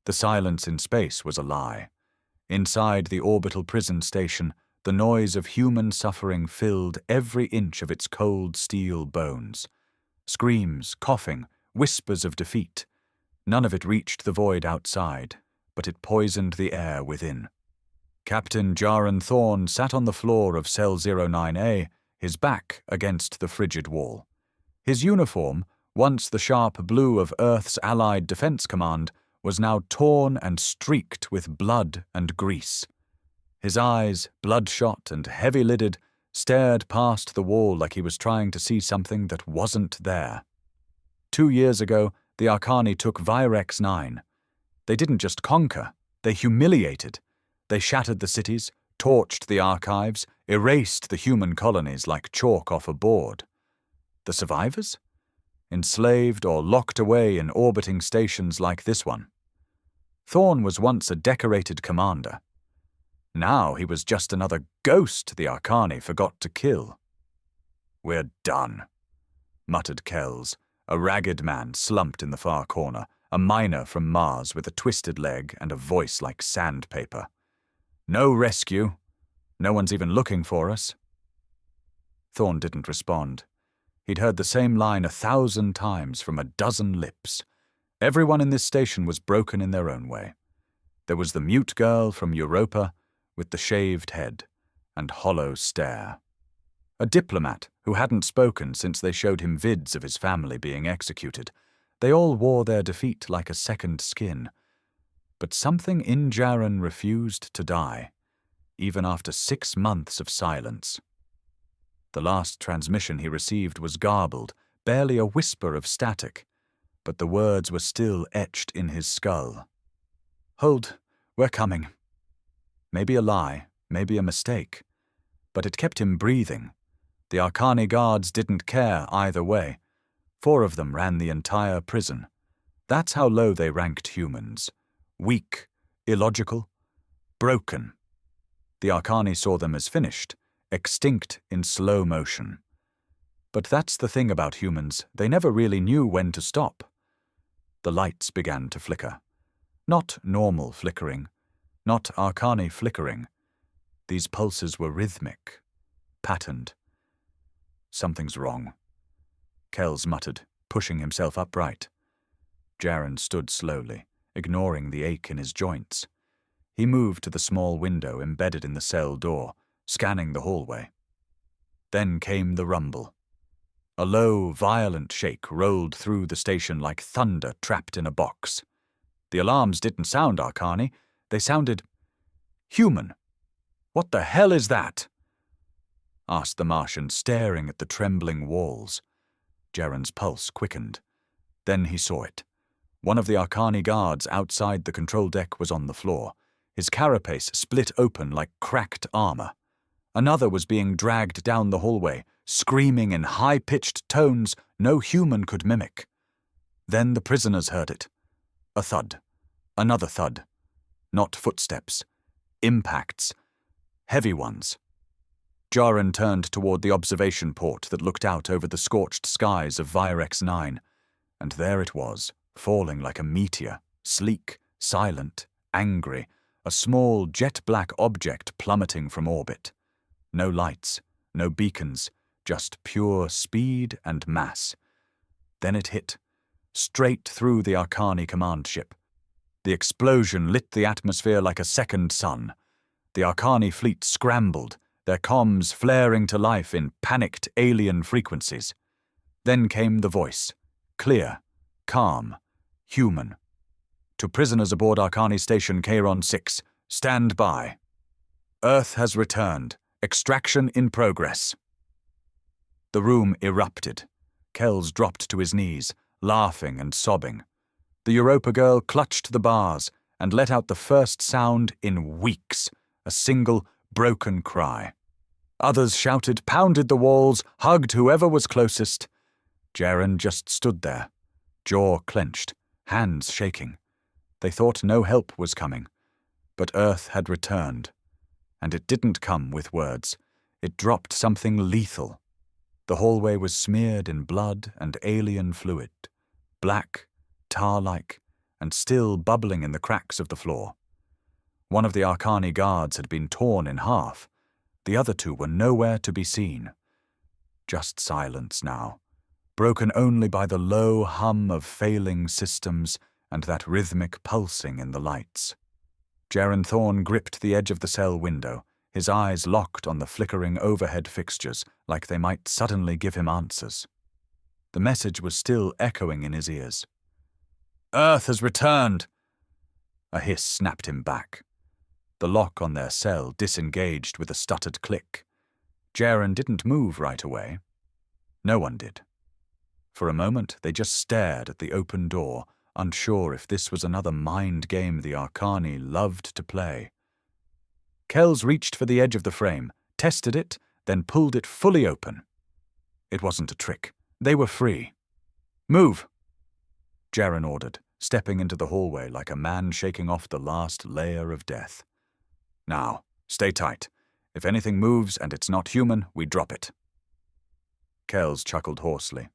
The silence in space was a lie. Inside the orbital prison station, the noise of human suffering filled every inch of its cold steel bones. Screams, coughing, whispers of defeat. None of it reached the void outside, but it poisoned the air within. Captain Jaron Thorne sat on the floor of Cell 09A, his back against the frigid wall. His uniform, once the sharp blue of Earth's Allied Defense Command, was now torn and streaked with blood and grease. His eyes, bloodshot and heavy-lidded, stared past the wall like he was trying to see something that wasn't there. 2 years ago, the Arcani took Virex 9. They didn't just conquer, they humiliated. They shattered the cities, torched the archives, erased the human colonies like chalk off a board. The survivors? Enslaved or locked away in orbiting stations like this one. Thorne was once a decorated commander. Now he was just another ghost the Arcani forgot to kill. "We're done," muttered Kells, a ragged man slumped in the far corner, a miner from Mars with a twisted leg and a voice like sandpaper. "No rescue. No one's even looking for us." Thorne didn't respond. He'd heard the same line 1,000 times from a dozen lips. Everyone in this station was broken in their own way. There was the mute girl from Europa with the shaved head and hollow stare. A diplomat who hadn't spoken since they showed him vids of his family being executed. They all wore their defeat like a second skin. But something in Jaron refused to die, even after 6 months of silence. The last transmission he received was garbled, barely a whisper of static, but the words were still etched in his skull. "Hold, we're coming." Maybe a lie, maybe a mistake, but it kept him breathing. The Arcani guards didn't care either way. 4 of them ran the entire prison. That's how low they ranked humans. Weak, illogical, broken. The Arcani saw them as finished, extinct in slow motion. But that's the thing about humans, they never really knew when to stop. The lights began to flicker. Not normal flickering, not Arcani flickering. These pulses were rhythmic, patterned. "Something's wrong," Kells muttered, pushing himself upright. Jaron stood slowly, ignoring the ache in his joints. He moved to the small window embedded in the cell door, scanning the hallway. Then came the rumble. A low, violent shake rolled through the station like thunder trapped in a box. The alarms didn't sound Arcani, they sounded human. "What the hell is that?" asked the Martian, staring at the trembling walls. Jaron's pulse quickened. Then he saw it. One of the Arcani guards outside the control deck was on the floor, his carapace split open like cracked armor. Another was being dragged down the hallway, screaming in high-pitched tones no human could mimic. Then the prisoners heard it. A thud. Another thud. Not footsteps. Impacts. Heavy ones. Jaron turned toward the observation port that looked out over the scorched skies of Virex 9, and there it was, falling like a meteor, sleek, silent, angry, a small jet-black object plummeting from orbit. No lights, no beacons, just pure speed and mass. Then it hit, straight through the Arcani command ship. The explosion lit the atmosphere like a second sun. The Arcani fleet scrambled, their comms flaring to life in panicked alien frequencies. Then came the voice, clear, calm, human. "To prisoners aboard Arcani Station Charon 6, stand by. Earth has returned. Extraction in progress." The room erupted. Kells dropped to his knees, laughing and sobbing. The Europa girl clutched the bars and let out the first sound in weeks, a single, broken cry. Others shouted, pounded the walls, hugged whoever was closest. Jaron just stood there, jaw clenched, hands shaking. They thought no help was coming, but Earth had returned. And it didn't come with words. It dropped something lethal. The hallway was smeared in blood and alien fluid, black, tar-like, and still bubbling in the cracks of the floor. One of the Arcani guards had been torn in half. The other two were nowhere to be seen. Just silence now, broken only by the low hum of failing systems and that rhythmic pulsing in the lights. Jaren Thorne gripped the edge of the cell window, his eyes locked on the flickering overhead fixtures like they might suddenly give him answers. The message was still echoing in his ears. "Earth has returned!" A hiss snapped him back. The lock on their cell disengaged with a stuttered click. Jaren didn't move right away. No one did. For a moment, they just stared at the open door, unsure if this was another mind game the Arcani loved to play. Kells reached for the edge of the frame, tested it, then pulled it fully open. It wasn't a trick. They were free. "Move!" Jaren ordered, stepping into the hallway like a man shaking off the last layer of death. "Now, stay tight. If anything moves and it's not human, we drop it." Kells chuckled hoarsely.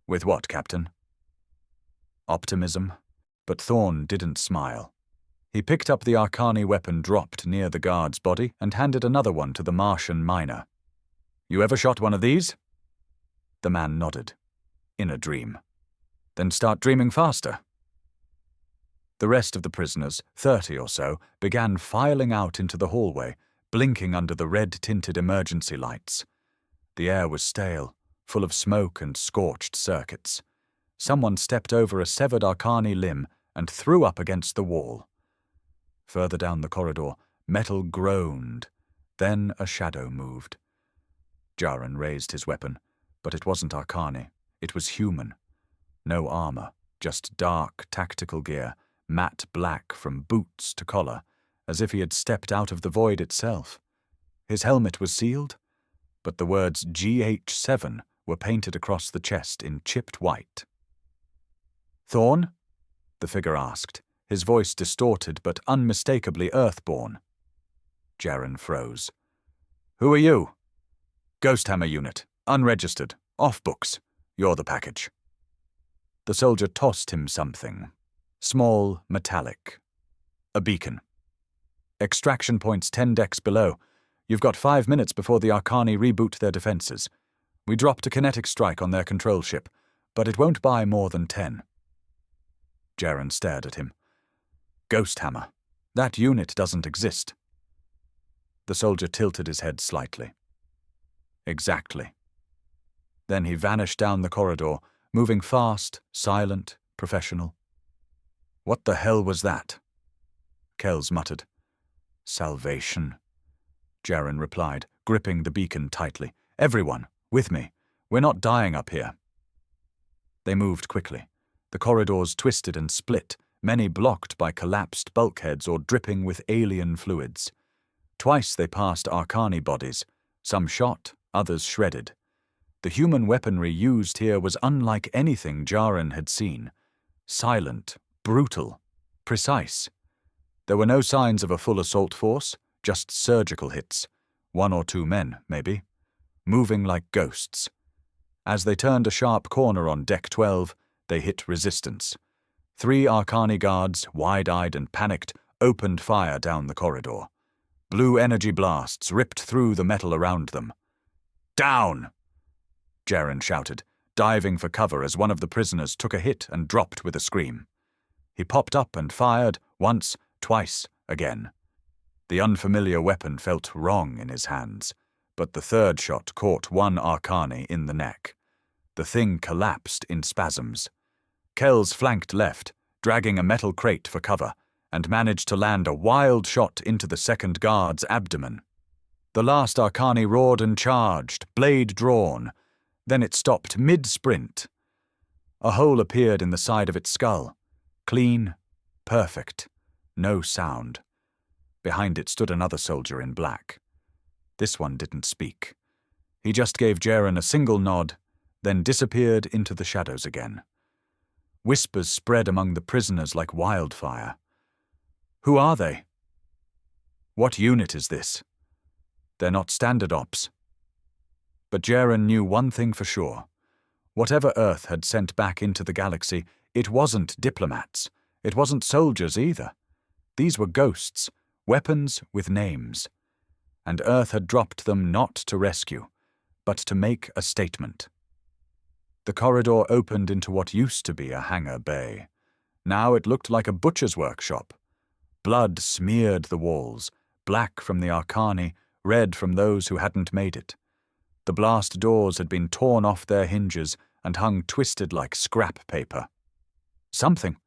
"With what, Captain?" Optimism, but Thorne didn't smile. He picked up the Arcani weapon dropped near the guard's body and handed another one to the Martian miner. "You ever shot one of these?" The man nodded. "In a dream." "Then start dreaming faster." The rest of the prisoners, 30 or so, began filing out into the hallway, blinking under the red-tinted emergency lights. The air was stale, full of smoke and scorched circuits. Someone stepped over a severed Arcani limb and threw up against the wall. Further down the corridor, metal groaned. Then a shadow moved. Jaren raised his weapon, but it wasn't Arcani. It was human. No armor, just dark tactical gear, matte black from boots to collar, as if he had stepped out of the void itself. His helmet was sealed, but the words GH7 were painted across the chest in chipped white. "Thorne?" the figure asked, his voice distorted but unmistakably earthborn. Jaren froze. "Who are you?" "Ghosthammer unit, unregistered, off books. You're the package." The soldier tossed him something. Small, metallic. A beacon. "Extraction point's 10 decks below. You've got 5 minutes before the Arcani reboot their defenses. We dropped a kinetic strike on their control ship, but it won't buy more than 10. Jaren stared at him. "Ghosthammer. That unit doesn't exist." The soldier tilted his head slightly. "Exactly." Then he vanished down the corridor, moving fast, silent, professional. "What the hell was that?" Kells muttered. "Salvation," Jaren replied, gripping the beacon tightly. "Everyone, with me. We're not dying up here." They moved quickly. The corridors twisted and split, many blocked by collapsed bulkheads or dripping with alien fluids. Twice they passed Arcani bodies, some shot, others shredded. The human weaponry used here was unlike anything Jaren had seen. Silent, brutal, precise. There were no signs of a full assault force, just surgical hits. 1 or 2 men, maybe. Moving like ghosts. As they turned a sharp corner on Deck 12, they hit resistance. 3 Arcani guards, wide-eyed and panicked, opened fire down the corridor. Blue energy blasts ripped through the metal around them. "Down!" Jaren shouted, diving for cover as one of the prisoners took a hit and dropped with a scream. He popped up and fired, once, twice, again. The unfamiliar weapon felt wrong in his hands, but the third shot caught one Arcani in the neck. The thing collapsed in spasms. Kells flanked left, dragging a metal crate for cover, and managed to land a wild shot into the second guard's abdomen. The last Arcani roared and charged, blade drawn. Then it stopped mid-sprint. A hole appeared in the side of its skull. Clean, perfect, no sound. Behind it stood another soldier in black. This one didn't speak. He just gave Jaren a single nod, then disappeared into the shadows again. Whispers spread among the prisoners like wildfire. "Who are they?" "What unit is this?" "They're not standard ops." But Jaren knew one thing for sure. Whatever Earth had sent back into the galaxy, it wasn't diplomats. It wasn't soldiers either. These were ghosts, weapons with names. And Earth had dropped them not to rescue, but to make a statement. The corridor opened into what used to be a hangar bay. Now it looked like a butcher's workshop. Blood smeared the walls, black from the Arcani, red from those who hadn't made it. The blast doors had been torn off their hinges and hung twisted like scrap paper. Something,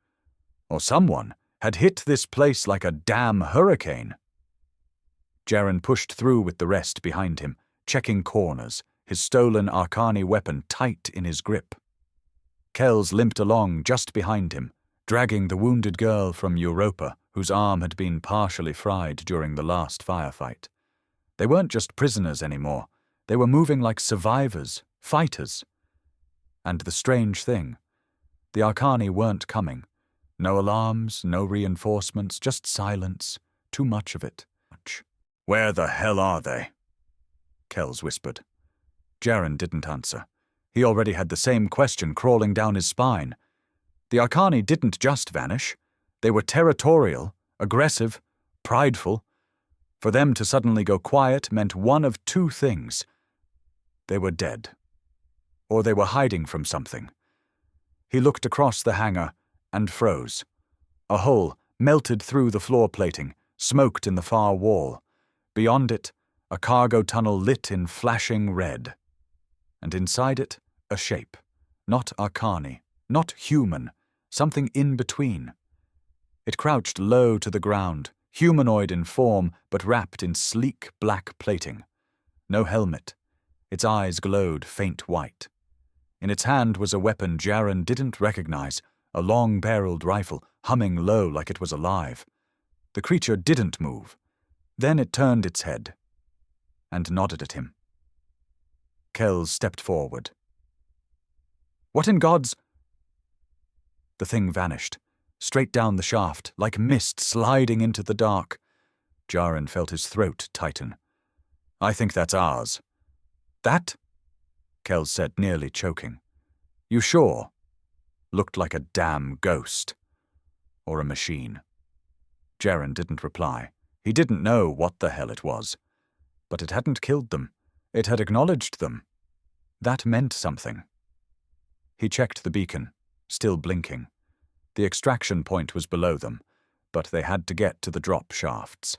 or someone, had hit this place like a damn hurricane. Jaren pushed through with the rest behind him, checking corners, his stolen Arcani weapon tight in his grip. Kells limped along just behind him, dragging the wounded girl from Europa, whose arm had been partially fried during the last firefight. They weren't just prisoners anymore. They were moving like survivors, fighters. And the strange thing, the Arcani weren't coming. No alarms, no reinforcements, just silence, too much of it. "Where the hell are they?" Kells whispered. Jaren didn't answer. He already had the same question crawling down his spine. The Arcani didn't just vanish. They were territorial, aggressive, prideful. For them to suddenly go quiet meant one of two things. They were dead. Or they were hiding from something. He looked across the hangar and froze. A hole melted through the floor plating, smoked in the far wall. Beyond it, a cargo tunnel lit in flashing red. And inside it, a shape. Not Arcani, not human, something in between. It crouched low to the ground, humanoid in form, but wrapped in sleek black plating. No helmet. Its eyes glowed faint white. In its hand was a weapon Jaren didn't recognize, a long-barreled rifle, humming low like it was alive. The creature didn't move. Then it turned its head and nodded at him. Kells stepped forward. "What in God's—" The thing vanished, straight down the shaft, like mist sliding into the dark. Jaren felt his throat tighten. "I think that's ours." "That?" Kells said, nearly choking. "You sure?" Looked like a damn ghost. Or a machine. Jaren didn't reply. He didn't know what the hell it was. But it hadn't killed them. It had acknowledged them. That meant something. He checked the beacon, still blinking. The extraction point was below them, but they had to get to the drop shafts.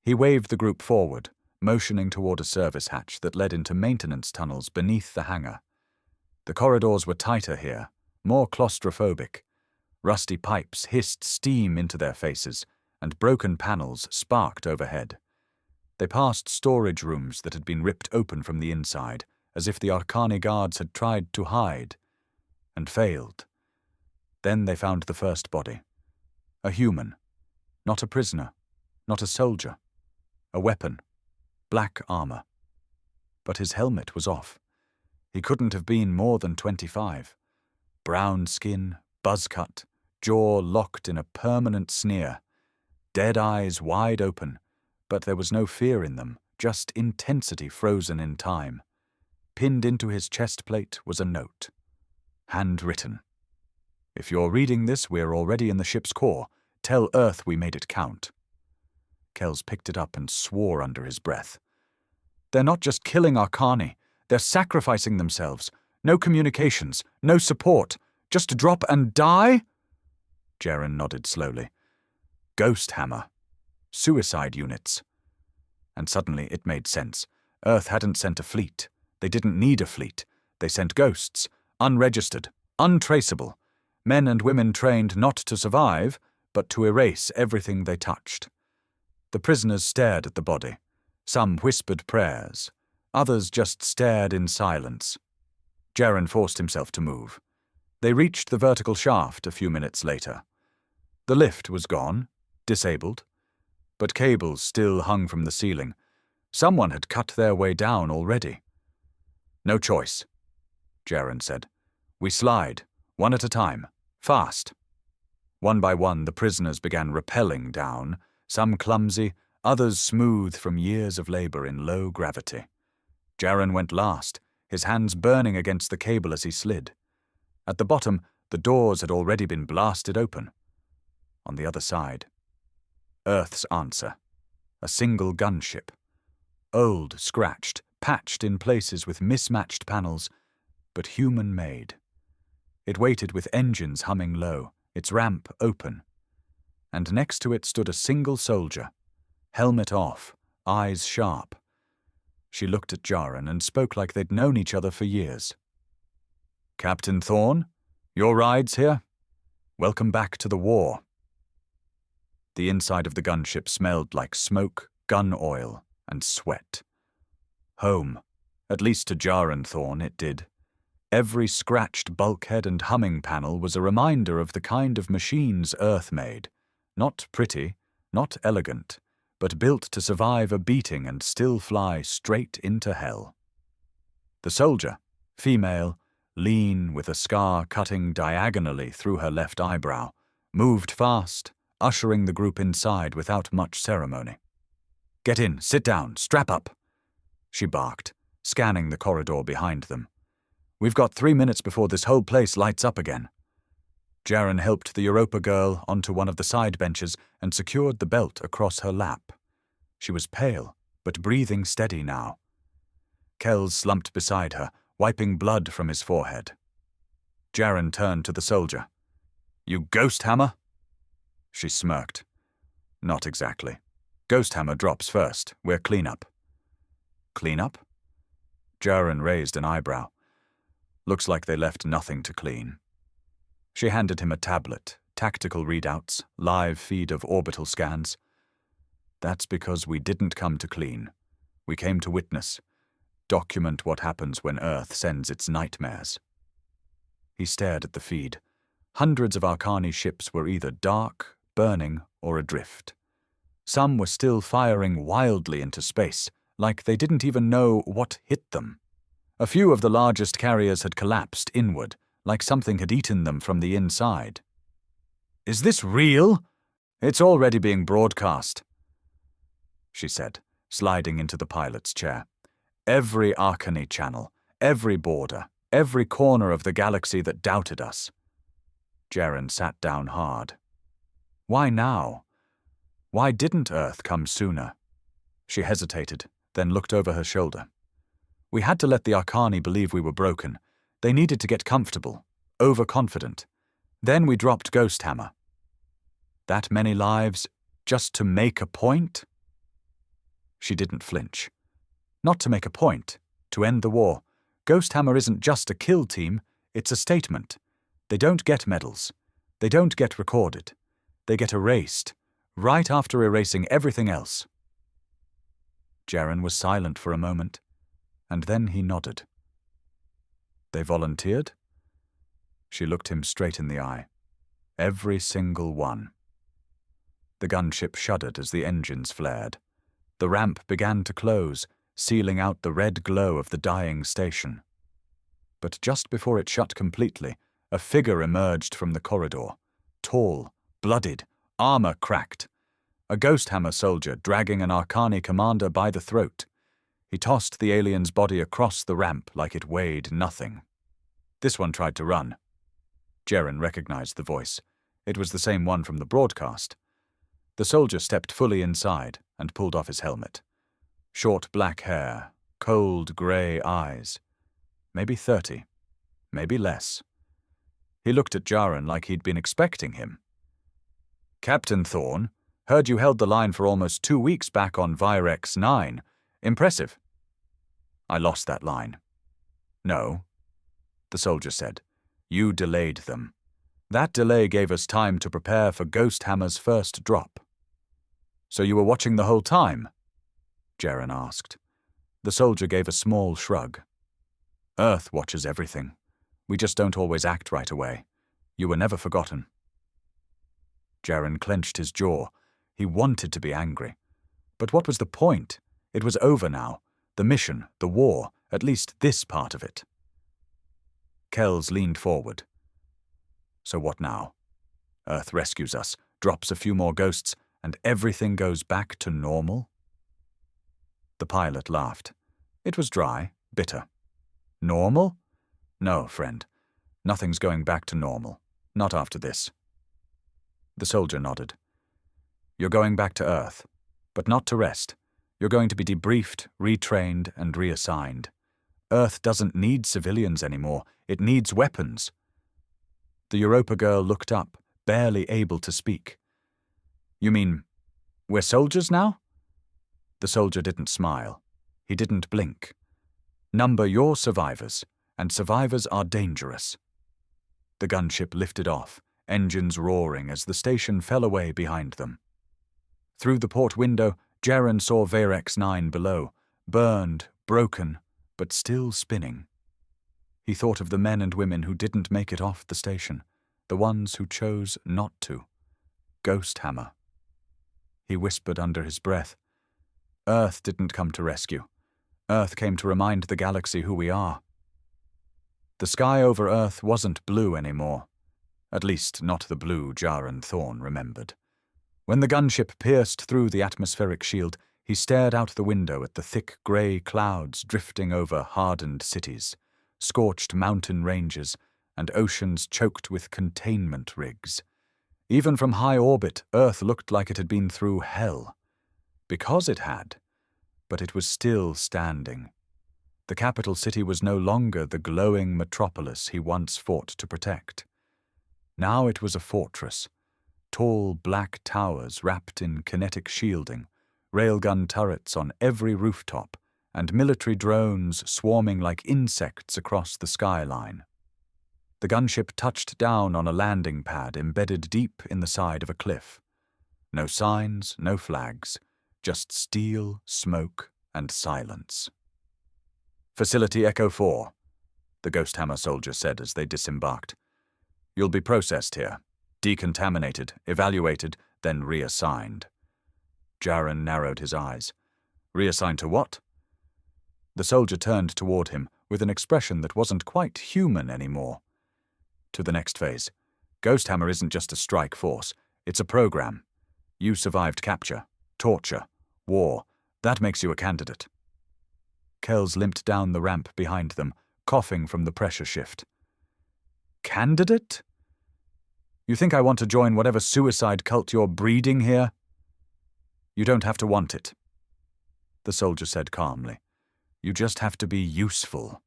He waved the group forward, motioning toward a service hatch that led into maintenance tunnels beneath the hangar. The corridors were tighter here, more claustrophobic. Rusty pipes hissed steam into their faces, and broken panels sparked overhead. They passed storage rooms that had been ripped open from the inside, as if the Arcani guards had tried to hide, and failed. Then they found the first body. A human. Not a prisoner. Not a soldier. A weapon. Black armor. But his helmet was off. He couldn't have been more than 25. Brown skin, buzz cut, jaw locked in a permanent sneer. Dead eyes wide open, but there was no fear in them, just intensity frozen in time. Pinned into his chest plate was a note. Handwritten. "If you're reading this, we're already in the ship's core. Tell Earth we made it count." Kells picked it up and swore under his breath. "They're not just killing Arcani. They're sacrificing themselves. No communications, no support. Just drop and die?" Jaren nodded slowly. "Ghost hammer. Suicide units." And suddenly it made sense. Earth hadn't sent a fleet. They didn't need a fleet. They sent ghosts, unregistered, untraceable. Men and women trained not to survive, but to erase everything they touched. The prisoners stared at the body. Some whispered prayers. Others just stared in silence. Jaren forced himself to move. They reached the vertical shaft a few minutes later. The lift was gone, disabled, but cables still hung from the ceiling. Someone had cut their way down already. "No choice," Jaren said. "We slide, one at a time, fast." One by one, the prisoners began rappelling down, some clumsy, others smooth from years of labor in low gravity. Jaren went last, his hands burning against the cable as he slid. At the bottom, the doors had already been blasted open. on the other side. Earth's answer. A single gunship. Old, scratched, patched in places with mismatched panels, but human-made. It waited with engines humming low, its ramp open. And next to it stood a single soldier, helmet off, eyes sharp. She looked at Jaren and spoke like they'd known each other for years. "Captain Thorne, your rides here? Welcome back to the war." The inside of the gunship smelled like smoke, gun oil, and sweat. Home. At least to Jaren Thorne it did. Every scratched bulkhead and humming panel was a reminder of the kind of machines Earth made. Not pretty, not elegant, but built to survive a beating and still fly straight into hell. The soldier, female, lean with a scar cutting diagonally through her left eyebrow, moved fast, ushering the group inside without much ceremony. "Get in, sit down, strap up," she barked, scanning the corridor behind them. "We've got 3 minutes before this whole place lights up again." Jaren helped the Europa girl onto one of the side benches and secured the belt across her lap. She was pale, but breathing steady now. Kells slumped beside her, wiping blood from his forehead. Jaren turned to the soldier. "You ghost hammer?" She smirked. "Not exactly. Ghost hammer drops first. We're cleanup." "Cleanup?" Jaren raised an eyebrow. "Looks like they left nothing to clean." She handed him a tablet, tactical readouts, live feed of orbital scans. "That's because we didn't come to clean. We came to witness, document what happens when Earth sends its nightmares." He stared at the feed. Hundreds of Arcani ships were either dark, burning, or adrift. Some were still firing wildly into space, like they didn't even know what hit them. A few of the largest carriers had collapsed inward, like something had eaten them from the inside. "Is this real?" "It's already being broadcast," she said, sliding into the pilot's chair. "Every Arcani channel, every border, every corner of the galaxy that doubted us." Jaren sat down hard. Why now? Why didn't Earth come sooner? She hesitated, then looked over her shoulder. "We had to let the Arcani believe we were broken. They needed to get comfortable, overconfident. Then we dropped Ghost Hammer. That many lives, just to make a point?" She didn't flinch. "Not to make a point, to end the war. Ghost Hammer isn't just a kill team, it's a statement. They don't get medals. They don't get recorded. They get erased, right after erasing everything else." Jaren was silent for a moment, and then he nodded. "They volunteered?" She looked him straight in the eye. "Every single one." The gunship shuddered as the engines flared. The ramp began to close, sealing out the red glow of the dying station. But just before it shut completely, a figure emerged from the corridor. Tall, blooded, armor cracked. A Ghost Hammer soldier dragging an Arcani commander by the throat. He tossed the alien's body across the ramp like it weighed nothing. This one tried to run. Jaren recognized the voice. It was the same one from the broadcast. The soldier stepped fully inside and pulled off his helmet. Short black hair, cold gray eyes. Maybe 30, maybe less. He looked at Jaren like he'd been expecting him. "Captain Thorne, heard you held the line for almost 2 weeks back on Virex 9. Impressive." "I lost that line." "No," the soldier said. "You delayed them. That delay gave us time to prepare for Ghost Hammer's first drop." "So you were watching the whole time?" Jaren asked. The soldier gave a small shrug. "Earth watches everything. We just don't always act right away. You were never forgotten." Jaren clenched his jaw. He wanted to be angry. But what was the point? It was over now. The mission, the war, at least this part of it. Kells leaned forward. "So what now? Earth rescues us, drops a few more ghosts, and everything goes back to normal?" The pilot laughed. It was dry, bitter. "Normal? No, friend. Nothing's going back to normal. Not after this." The soldier nodded. You're going back to Earth, but not to rest. You're going to be debriefed, retrained, and reassigned. Earth doesn't need civilians anymore. It needs weapons. The Europa girl looked up, barely able to speak. You mean, we're soldiers now? The soldier didn't smile. He didn't blink. Number your survivors, and survivors are dangerous. The gunship lifted off, engines roaring as the station fell away behind them. Through the port window, Jaren saw Varex 9 below, burned, broken, but still spinning. He thought of the men and women who didn't make it off the station, the ones who chose not to. Ghost Hammer. He whispered under his breath, Earth didn't come to rescue. Earth came to remind the galaxy who we are. The sky over Earth wasn't blue anymore. At least not the blue Jaren Thorne remembered. When the gunship pierced through the atmospheric shield, he stared out the window at the thick grey clouds drifting over hardened cities, scorched mountain ranges, and oceans choked with containment rigs. Even from high orbit, Earth looked like it had been through hell. Because it had, but it was still standing. The capital city was no longer the glowing metropolis he once fought to protect. Now it was a fortress, tall black towers wrapped in kinetic shielding, railgun turrets on every rooftop, and military drones swarming like insects across the skyline. The gunship touched down on a landing pad embedded deep in the side of a cliff. No signs, no flags, just steel, smoke, and silence. Facility Echo 4, the Ghost Hammer soldier said as they disembarked. You'll be processed here, decontaminated, evaluated, then reassigned. Jaren narrowed his eyes. Reassigned to what? The soldier turned toward him with an expression that wasn't quite human anymore. To the next phase. Ghost Hammer isn't just a strike force, it's a program. You survived capture, torture, war. That makes you a candidate. Kells limped down the ramp behind them, coughing from the pressure shift. Candidate? You think I want to join whatever suicide cult you're breeding here? You don't have to want it, the soldier said calmly. You just have to be useful.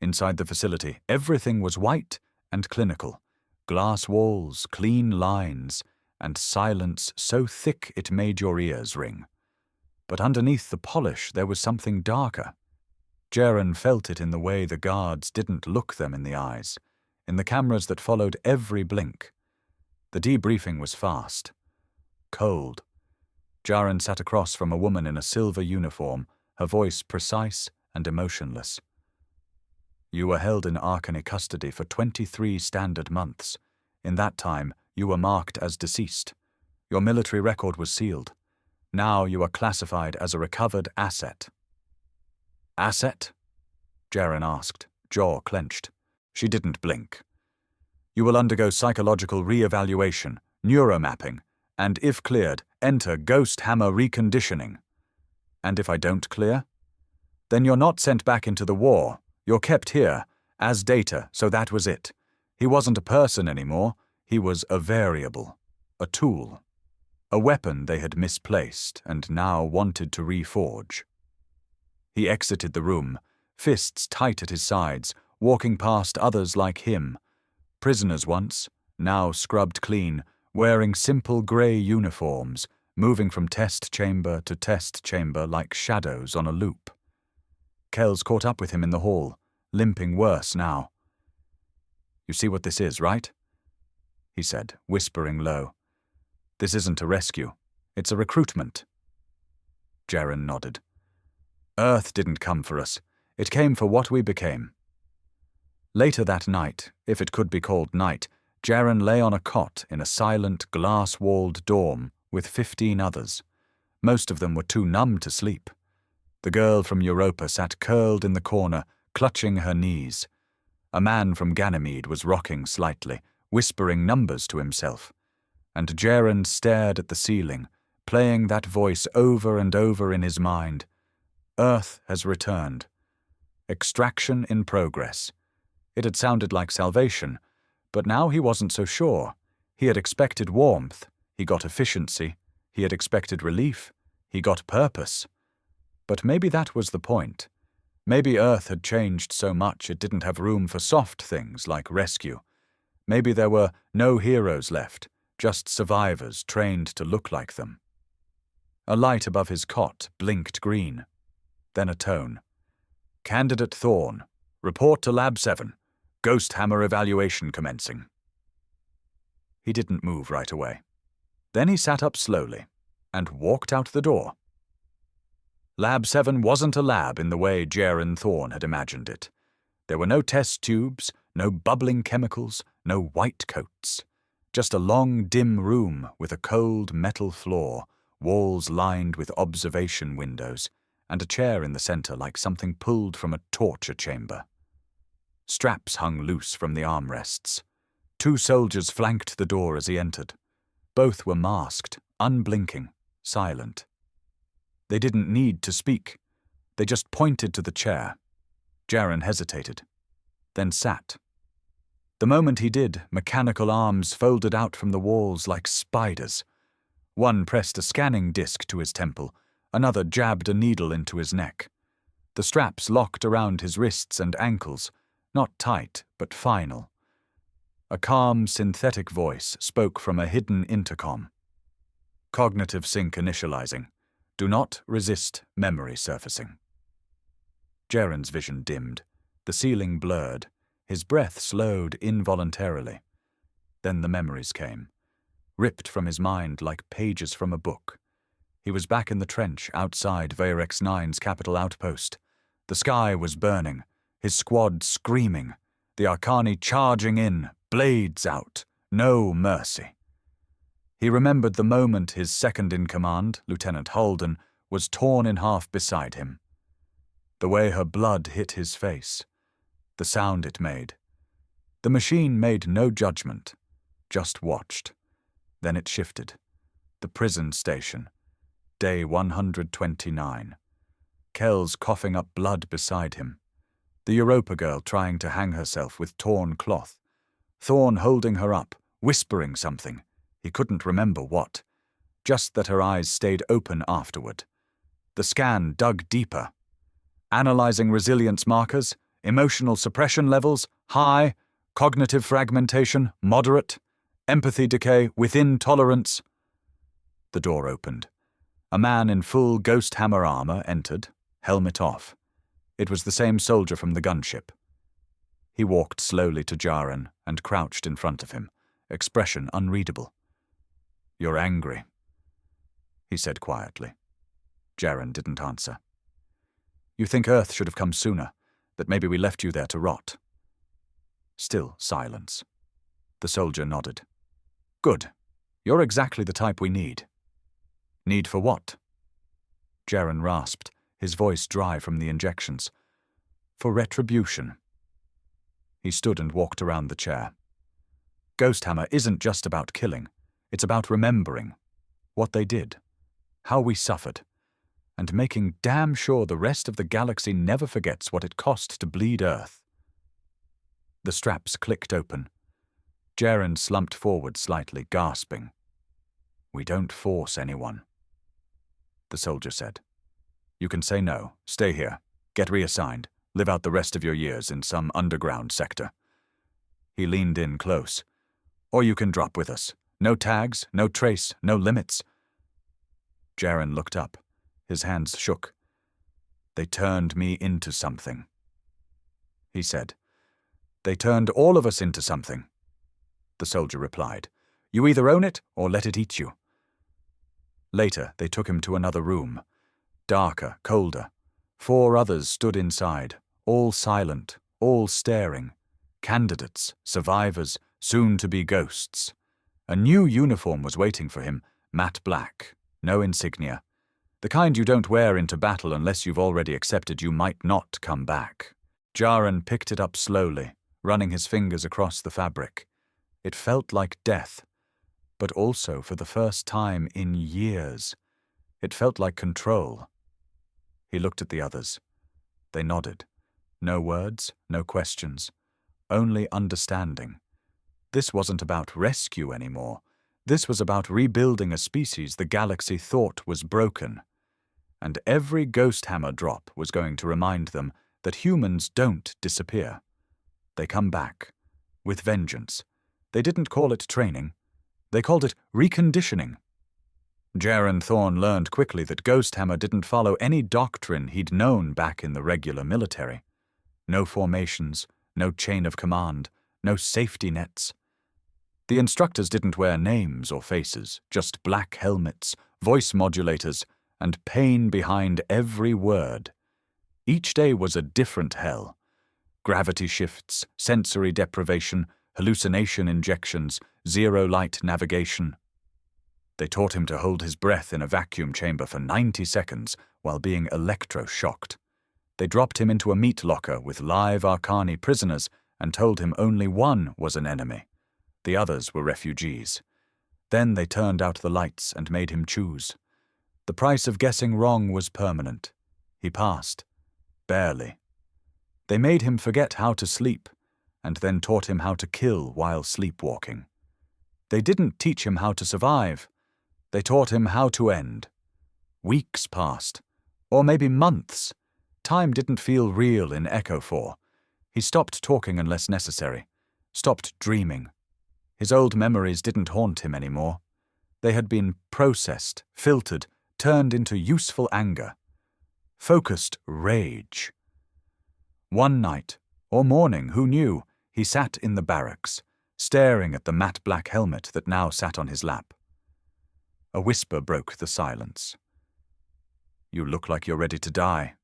Inside the facility, everything was white and clinical. Glass walls, clean lines, and silence so thick it made your ears ring. But underneath the polish there was something darker. Jaren felt it in the way the guards didn't look them in the eyes, in the cameras that followed every blink. The debriefing was fast. Cold. Jaren sat across from a woman in a silver uniform, her voice precise and emotionless. You were held in Arkany custody for 23 standard months. In that time, you were marked as deceased. Your military record was sealed. Now you are classified as a recovered asset. Asset? Jaren asked, jaw clenched. She didn't blink. You will undergo psychological re-evaluation, neuromapping, and if cleared, enter Ghost Hammer reconditioning. And if I don't clear? Then you're not sent back into the war. You're kept here, as data, so that was it. He wasn't a person anymore. He was a variable, a tool. A weapon they had misplaced and now wanted to reforge. He exited the room, fists tight at his sides, walking past others like him. Prisoners once, now scrubbed clean, wearing simple grey uniforms, moving from test chamber to test chamber like shadows on a loop. Kells caught up with him in the hall, limping worse now. You see what this is, right? He said, whispering low. This isn't a rescue. It's a recruitment. Jaren nodded. Earth didn't come for us. It came for what we became. Later that night, if it could be called night, Jaren lay on a cot in a silent, glass-walled dorm with 15 others. Most of them were too numb to sleep. The girl from Europa sat curled in the corner, clutching her knees. A man from Ganymede was rocking slightly, whispering numbers to himself. And Jaren stared at the ceiling, playing that voice over and over in his mind. Earth has returned. Extraction in progress. It had sounded like salvation, but now he wasn't so sure. He had expected warmth, he got efficiency. He had expected relief, he got purpose. But maybe that was the point. Maybe Earth had changed so much it didn't have room for soft things like rescue. Maybe there were no heroes left, just survivors trained to look like them. A light above his cot blinked green. Then a tone. "Candidate Thorne, report to Lab 7. Ghost hammer evaluation commencing." He didn't move right away. Then he sat up slowly and walked out the door. Lab 7 wasn't a lab in the way Jaron Thorne had imagined it. There were no test tubes, no bubbling chemicals, no white coats. Just a long, dim room with a cold metal floor, walls lined with observation windows, and a chair in the center like something pulled from a torture chamber. Straps hung loose from the armrests. 2 soldiers flanked the door as he entered. Both were masked, unblinking, silent. They didn't need to speak. They just pointed to the chair. Jaron hesitated, then sat. The moment he did, mechanical arms folded out from the walls like spiders. One pressed a scanning disc to his temple, another jabbed a needle into his neck. The straps locked around his wrists and ankles, not tight, but final. A calm, synthetic voice spoke from a hidden intercom. "Cognitive sync initializing. Do not resist memory surfacing." Jaron's vision dimmed, the ceiling blurred, his breath slowed involuntarily. Then the memories came, ripped from his mind like pages from a book. He was back in the trench outside Varex 9's capital outpost. The sky was burning, his squad screaming, the Arcani charging in, blades out, no mercy. He remembered the moment his second-in-command, Lieutenant Holden, was torn in half beside him. The way her blood hit his face, the sound it made. The machine made no judgment, just watched. Then it shifted. The prison station. Day 129. Kells coughing up blood beside him. The Europa girl trying to hang herself with torn cloth. Thorne holding her up, whispering something. He couldn't remember what. Just that her eyes stayed open afterward. The scan dug deeper. Analyzing resilience markers, emotional suppression levels, high, cognitive fragmentation, moderate, empathy decay, within tolerance. The door opened. A man in full ghost hammer armor entered, helmet off. It was the same soldier from the gunship. He walked slowly to Jaron and crouched in front of him, expression unreadable. "You're angry," he said quietly. Jaron didn't answer. "You think Earth should have come sooner, that maybe we left you there to rot?" Still silence. The soldier nodded. "Good. You're exactly the type we need." "Need for what?" Jaron rasped, his voice dry from the injections. "For retribution." He stood and walked around the chair. Ghost Hammer isn't just about killing. It's about remembering what they did, how we suffered, and making damn sure the rest of the galaxy never forgets what it cost to bleed Earth. The straps clicked open. Jaron slumped forward slightly, gasping. "We don't force anyone," the soldier said. "You can say no, stay here, get reassigned, live out the rest of your years in some underground sector." He leaned in close. "Or you can drop with us. No tags, no trace, no limits." Jaron looked up. His hands shook. "They turned me into something," he said. "They turned all of us into something," the soldier replied. "You either own it or let it eat you." Later, they took him to another room. Darker, colder. 4 others stood inside, all silent, all staring. Candidates, survivors, soon-to-be ghosts. A new uniform was waiting for him, matte black, no insignia. The kind you don't wear into battle unless you've already accepted you might not come back. Jaron picked it up slowly, running his fingers across the fabric. It felt like death, but also for the first time in years. It felt like control. He looked at the others. They nodded. No words, no questions, only understanding. This wasn't about rescue anymore. This was about rebuilding a species the galaxy thought was broken. And every ghost hammer drop was going to remind them that humans don't disappear. They come back, with vengeance. They didn't call it training. They called it reconditioning. Jaren Thorne learned quickly that Ghost Hammer didn't follow any doctrine he'd known back in the regular military. No formations, no chain of command, no safety nets. The instructors didn't wear names or faces, just black helmets, voice modulators, and pain behind every word. Each day was a different hell. Gravity shifts, sensory deprivation, hallucination injections, zero-light navigation. They taught him to hold his breath in a vacuum chamber for 90 seconds while being electro-shocked. They dropped him into a meat locker with live Arcani prisoners and told him only one was an enemy. The others were refugees. Then they turned out the lights and made him choose. The price of guessing wrong was permanent. He passed. Barely. They made him forget how to sleep, and then taught him how to kill while sleepwalking. They didn't teach him how to survive. They taught him how to end. Weeks passed, or maybe months. Time didn't feel real in Echo 4. He stopped talking unless necessary, stopped dreaming. His old memories didn't haunt him anymore. They had been processed, filtered, turned into useful anger. Focused rage. One night, or morning, who knew, he sat in the barracks, staring at the matte black helmet that now sat on his lap. A whisper broke the silence. "You look like you're ready to die."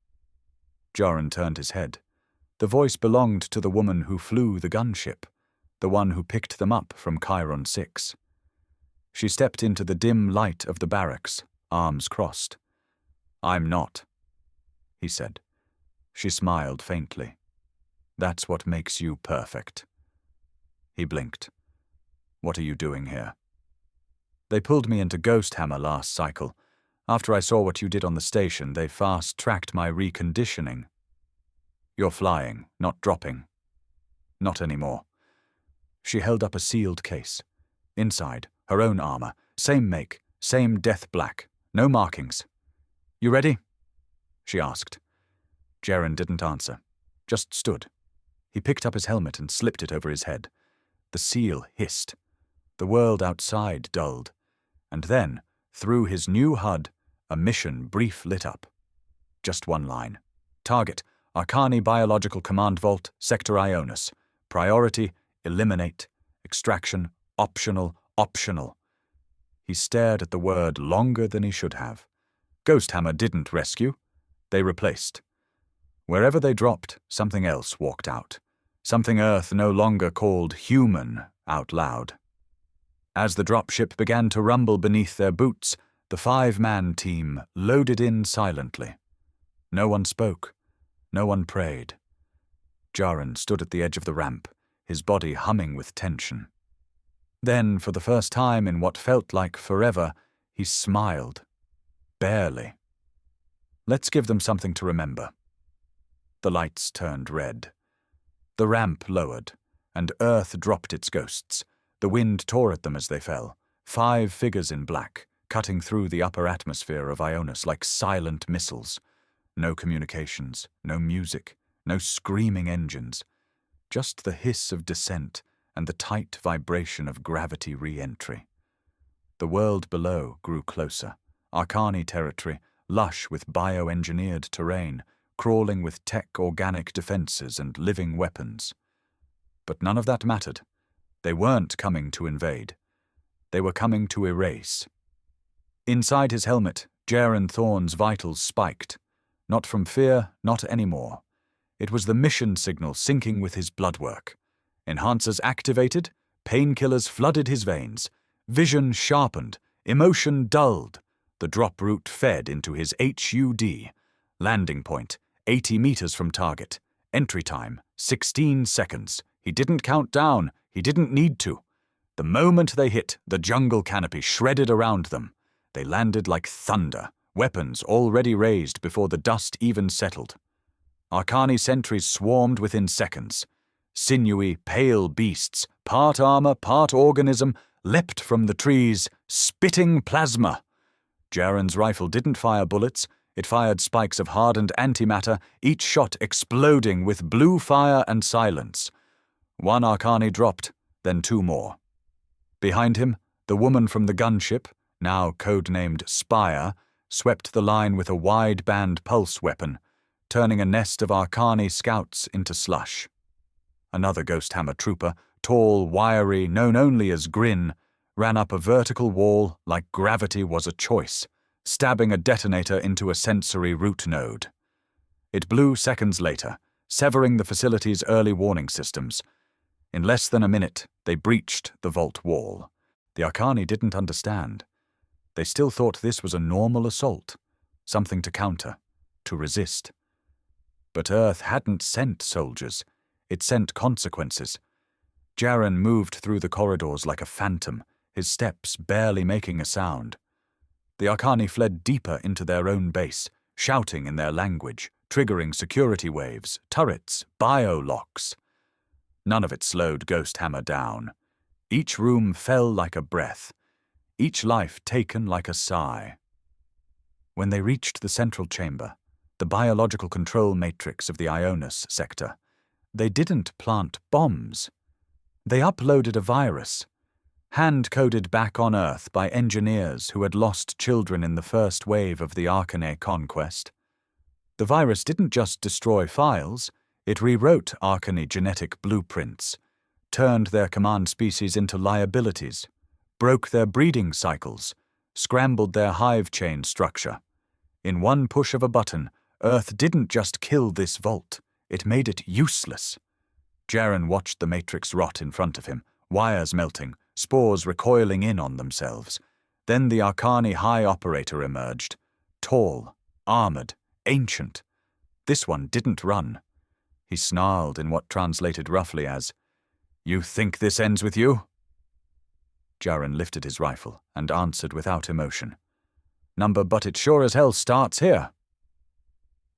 Jaren turned his head. The voice belonged to the woman who flew the gunship, the one who picked them up from Chiron 6. She stepped into the dim light of the barracks, arms crossed. "I'm not," he said. She smiled faintly. "That's what makes you perfect." He blinked. "What are you doing here?" "They pulled me into Ghost Hammer last cycle. After I saw what you did on the station, they fast-tracked my reconditioning." "You're flying, not dropping." "Not anymore." She held up a sealed case. Inside, her own armor, same make, same death black, no markings. "You ready?" she asked. Jaren didn't answer, just stood. He picked up his helmet and slipped it over his head. The seal hissed. The world outside dulled. And then, through his new HUD, a mission brief lit up. Just one line. Target, Arcani Biological Command Vault, Sector Ionis. Priority, eliminate. Extraction, optional, optional. He stared at the word longer than he should have. Ghost Hammer didn't rescue. They replaced. Wherever they dropped, something else walked out. Something Earth no longer called human out loud. As the dropship began to rumble beneath their boots, the 5-man team loaded in silently. No one spoke. No one prayed. Jaren stood at the edge of the ramp, his body humming with tension. Then, for the first time in what felt like forever, he smiled. Barely. "Let's give them something to remember." The lights turned red. The ramp lowered, and Earth dropped its ghosts. The wind tore at them as they fell, 5 figures in black, cutting through the upper atmosphere of Ionis like silent missiles. No communications, no music, no screaming engines. Just the hiss of descent and the tight vibration of gravity re-entry. The world below grew closer. Arcani territory, lush with bioengineered terrain, crawling with tech-organic defenses and living weapons. But none of that mattered. They weren't coming to invade. They were coming to erase. Inside his helmet, Jaren Thorne's vitals spiked. Not from fear, not anymore. It was the mission signal syncing with his bloodwork. Enhancers activated, painkillers flooded his veins. Vision sharpened, emotion dulled. The drop route fed into his HUD. Landing point, 80 meters from target. Entry time, 16 seconds. He didn't count down. He didn't need to. The moment they hit, the jungle canopy shredded around them. They landed like thunder, weapons already raised before the dust even settled. Arcani sentries swarmed within seconds. Sinewy, pale beasts, part armor, part organism, leapt from the trees, spitting plasma. Jaren's rifle didn't fire bullets. It fired spikes of hardened antimatter, each shot exploding with blue fire and silence. One Arcani dropped, then two more. Behind him, the woman from the gunship, now codenamed Spire, swept the line with a wide-band pulse weapon, turning a nest of Arcani scouts into slush. Another Ghost Hammer trooper, tall, wiry, known only as Grin, ran up a vertical wall like gravity was a choice, stabbing a detonator into a sensory root node. It blew seconds later, severing the facility's early warning systems. In less than a minute, they breached the vault wall. The Arcani didn't understand. They still thought this was a normal assault, something to counter, to resist. But Earth hadn't sent soldiers. It sent consequences. Jaren moved through the corridors like a phantom, his steps barely making a sound. The Arcani fled deeper into their own base, shouting in their language, triggering security waves, turrets, bio-locks. None of it slowed Ghost Hammer down. Each room fell like a breath, each life taken like a sigh. When they reached the central chamber, the biological control matrix of the Ionis sector, they didn't plant bombs. They uploaded a virus, hand-coded back on Earth by engineers who had lost children in the first wave of the Arcane conquest. The virus didn't just destroy files, it rewrote Arcane genetic blueprints, turned their command species into liabilities, broke their breeding cycles, scrambled their hive chain structure. In one push of a button, Earth didn't just kill this vault, it made it useless. Jaren watched the matrix rot in front of him, wires melting, spores recoiling in on themselves. Then the Arcani High Operator emerged, tall, armored, ancient. This one didn't run. He snarled in what translated roughly as, "You think this ends with you?" Jaren lifted his rifle and answered without emotion. "Number, but it sure as hell starts here."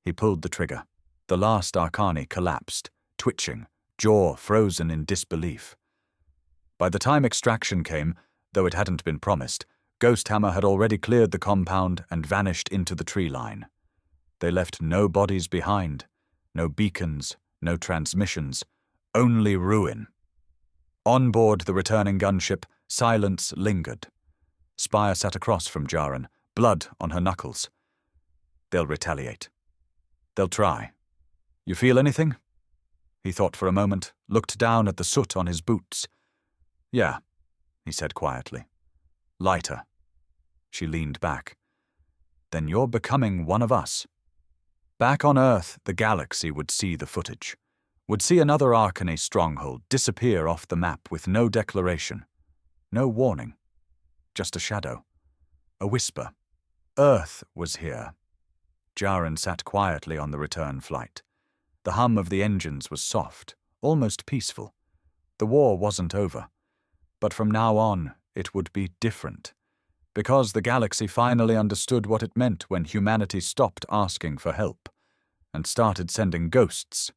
He pulled the trigger. The last Arcani collapsed, twitching, jaw frozen in disbelief. By the time extraction came, though it hadn't been promised, Ghost Hammer had already cleared the compound and vanished into the tree line. They left no bodies behind, no beacons, no transmissions, only ruin. On board the returning gunship, silence lingered. Spire sat across from Jaren, blood on her knuckles. They'll retaliate. They'll try. You feel anything? He thought for a moment, looked down at the soot on his boots. Yeah, he said quietly. Lighter. She leaned back. Then you're becoming one of us. Back on Earth, the galaxy would see the footage, would see another Arcane stronghold disappear off the map with no declaration, no warning, just a shadow, a whisper. Earth was here. Jaren sat quietly on the return flight. The hum of the engines was soft, almost peaceful. The war wasn't over. But from now on, it would be different. Because the galaxy finally understood what it meant when humanity stopped asking for help and started sending ghosts